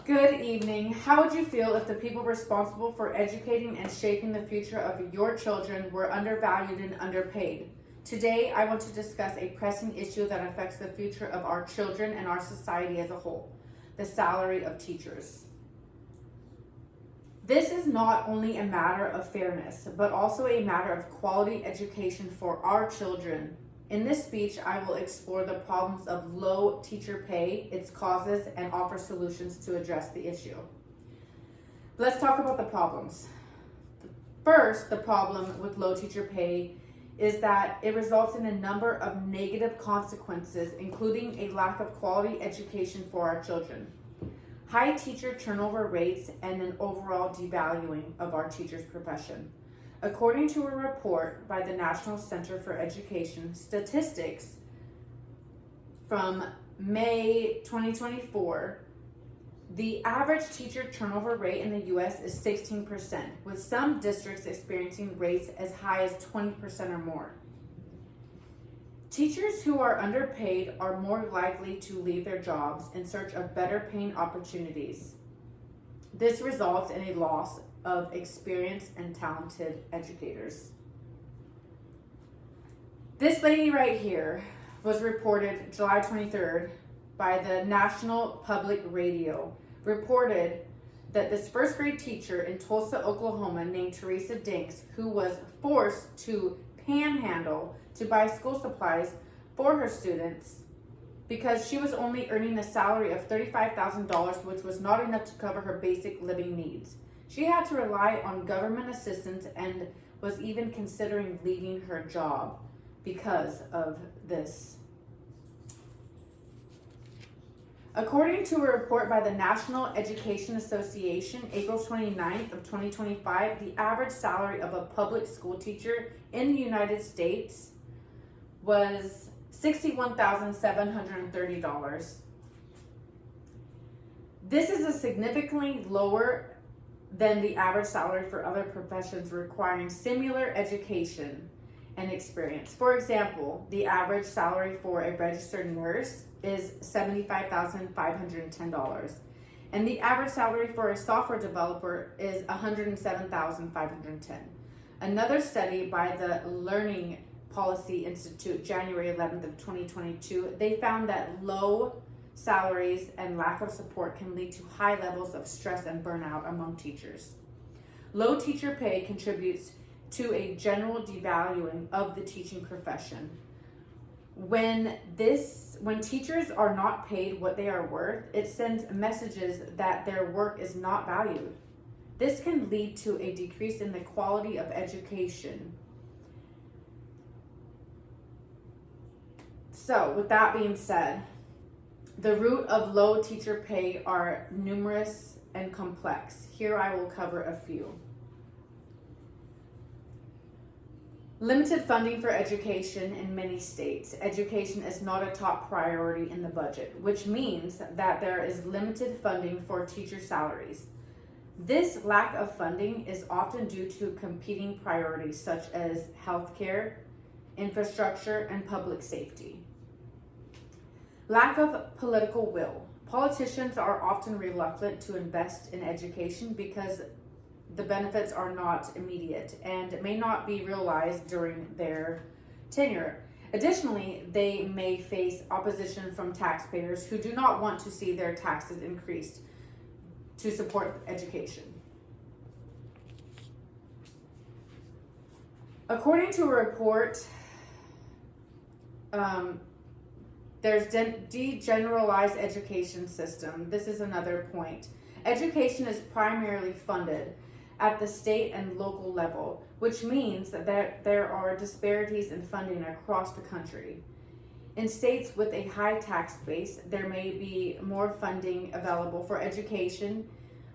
Good evening. How would you feel if the people responsible for educating and shaping the future of your children were undervalued and underpaid? Today, I want to discuss a pressing issue that affects the future of our children and our society as a whole: the salary of teachers. This is not only a matter of fairness, but also a matter of quality education for our children. In this speech, I will explore the problems of low teacher pay, its causes, and offer solutions to address the issue. Let's talk about the problems. First, the problem with low teacher pay is that it results in a number of negative consequences, including a lack of quality education for our children, high teacher turnover rates, and an overall devaluing of our teachers' profession. According to a report by the National Center for Education Statistics from May 2024, the average teacher turnover rate in the U.S. is 16%, with some districts experiencing rates as high as 20% or more. Teachers who are underpaid are more likely to leave their jobs in search of better paying opportunities. This results in a loss of experienced and talented educators. This lady right here was reported July 23rd by the National Public Radio, reported that this first grade teacher in Tulsa, Oklahoma, named Teresa Dinks, who was forced to panhandle to buy school supplies for her students because she was only earning a salary of $35,000, which was not enough to cover her basic living needs. She had to rely on government assistance and was even considering leaving her job because of this. According to a report by the National Education Association, April 29th of 2025, the average salary of a public school teacher in the United States was $61,730. This is a significantly lower than the average salary for other professions requiring similar education and experience. For example, the average salary for a registered nurse is $75,510, and the average salary for a software developer is $107,510. Another study by the Learning Policy Institute, January 11th of 2022, they found that low salaries and lack of support can lead to high levels of stress and burnout among teachers. Low teacher pay contributes to a general devaluing of the teaching profession. When teachers are not paid what they are worth, it sends messages that their work is not valued. This can lead to a decrease in the quality of education. So, with that being said, the root of low teacher pay are numerous and complex. Here I will cover a few. Limited funding for education in many states. Education is not a top priority in the budget, which means that there is limited funding for teacher salaries. This lack of funding is often due to competing priorities such as healthcare, infrastructure, and public safety. Lack of political will. Politicians are often reluctant to invest in education because the benefits are not immediate and may not be realized during their tenure. Additionally, they may face opposition from taxpayers who do not want to see their taxes increased to support education. According to a report, there's degeneralized education system. This is another point. Education is primarily funded at the state and local level, which means that there are disparities in funding across the country. In states with a high tax base, there may be more funding available for education,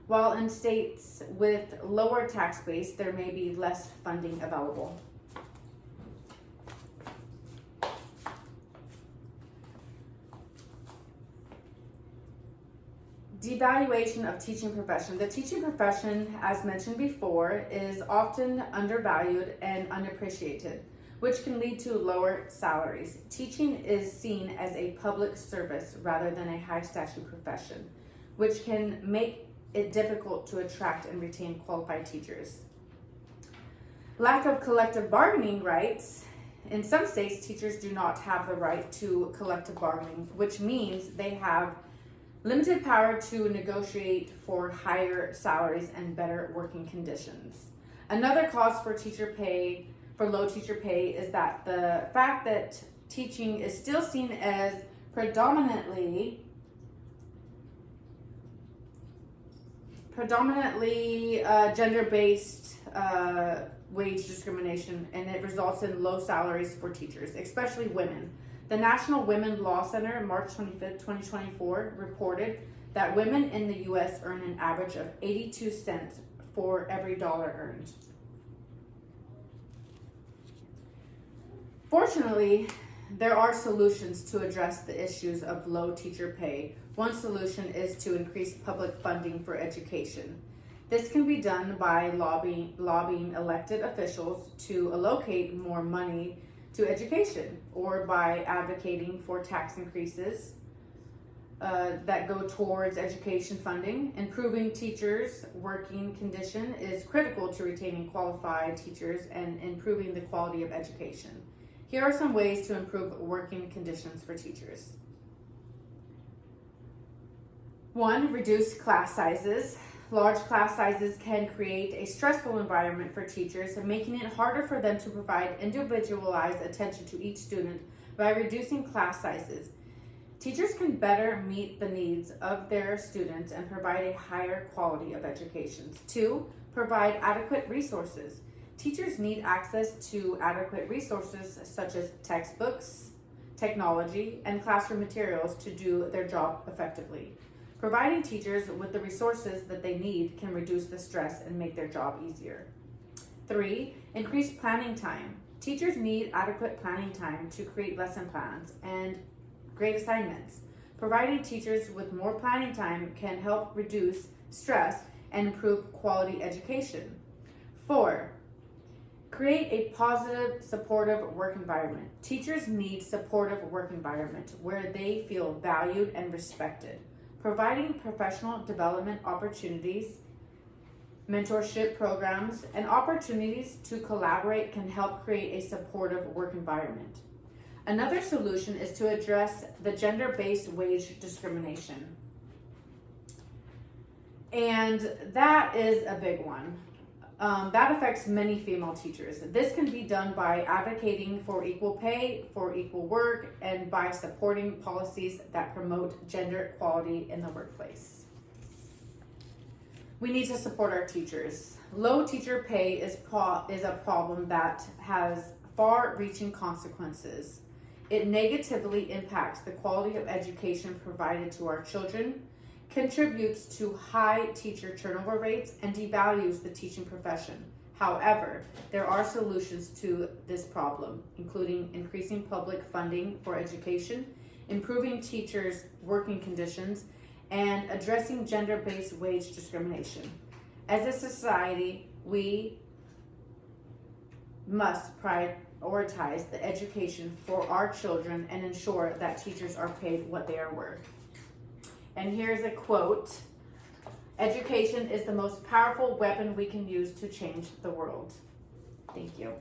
while in states with lower tax base, there may be less funding available. Devaluation of teaching profession. The teaching profession, as mentioned before, is often undervalued and unappreciated, which can lead to lower salaries. Teaching is seen as a public service rather than a high statute profession, which can make it difficult to attract and retain qualified teachers. Lack of collective bargaining rights. In some states, teachers do not have the right to collective bargaining, which means they have limited power to negotiate for higher salaries and better working conditions. Another cause for low teacher pay is that the fact that teaching is still seen as predominantly gender-based wage discrimination, and it results in low salaries for teachers, especially women. The National Women Law Center, March 25th, 2024, reported that women in the U.S. earn an average of 82 cents for every dollar earned. Fortunately, there are solutions to address the issues of low teacher pay. One solution is to increase public funding for education. This can be done by lobbying elected officials to allocate more money to education, or by advocating for tax increases that go towards education funding. Improving teachers' working condition is critical to retaining qualified teachers and improving the quality of education. Here are some ways to improve working conditions for teachers. 1, reduce class sizes. Large class sizes can create a stressful environment for teachers, making it harder for them to provide individualized attention to each student. By reducing class sizes, teachers can better meet the needs of their students and provide a higher quality of education. 2, provide adequate resources. Teachers need access to adequate resources such as textbooks, technology, and classroom materials to do their job effectively. Providing teachers with the resources that they need can reduce the stress and make their job easier. 3, increase planning time. Teachers need adequate planning time to create lesson plans and grade assignments. Providing teachers with more planning time can help reduce stress and improve quality education. 4, create a positive, supportive work environment. Teachers need supportive work environment where they feel valued and respected. Providing professional development opportunities, mentorship programs, and opportunities to collaborate can help create a supportive work environment. Another solution is to address the gender-based wage discrimination. And that is a big one. That affects many female teachers. This can be done by advocating for equal pay, for equal work, and by supporting policies that promote gender equality in the workplace. We need to support our teachers. Low teacher pay is a problem that has far-reaching consequences. It negatively impacts the quality of education provided to our children, contributes to high teacher turnover rates, and devalues the teaching profession. However, there are solutions to this problem, including increasing public funding for education, improving teachers' working conditions, and addressing gender-based wage discrimination. As a society, we must prioritize the education for our children and ensure that teachers are paid what they are worth. And here's a quote: "Education is the most powerful weapon we can use to change the world." Thank you.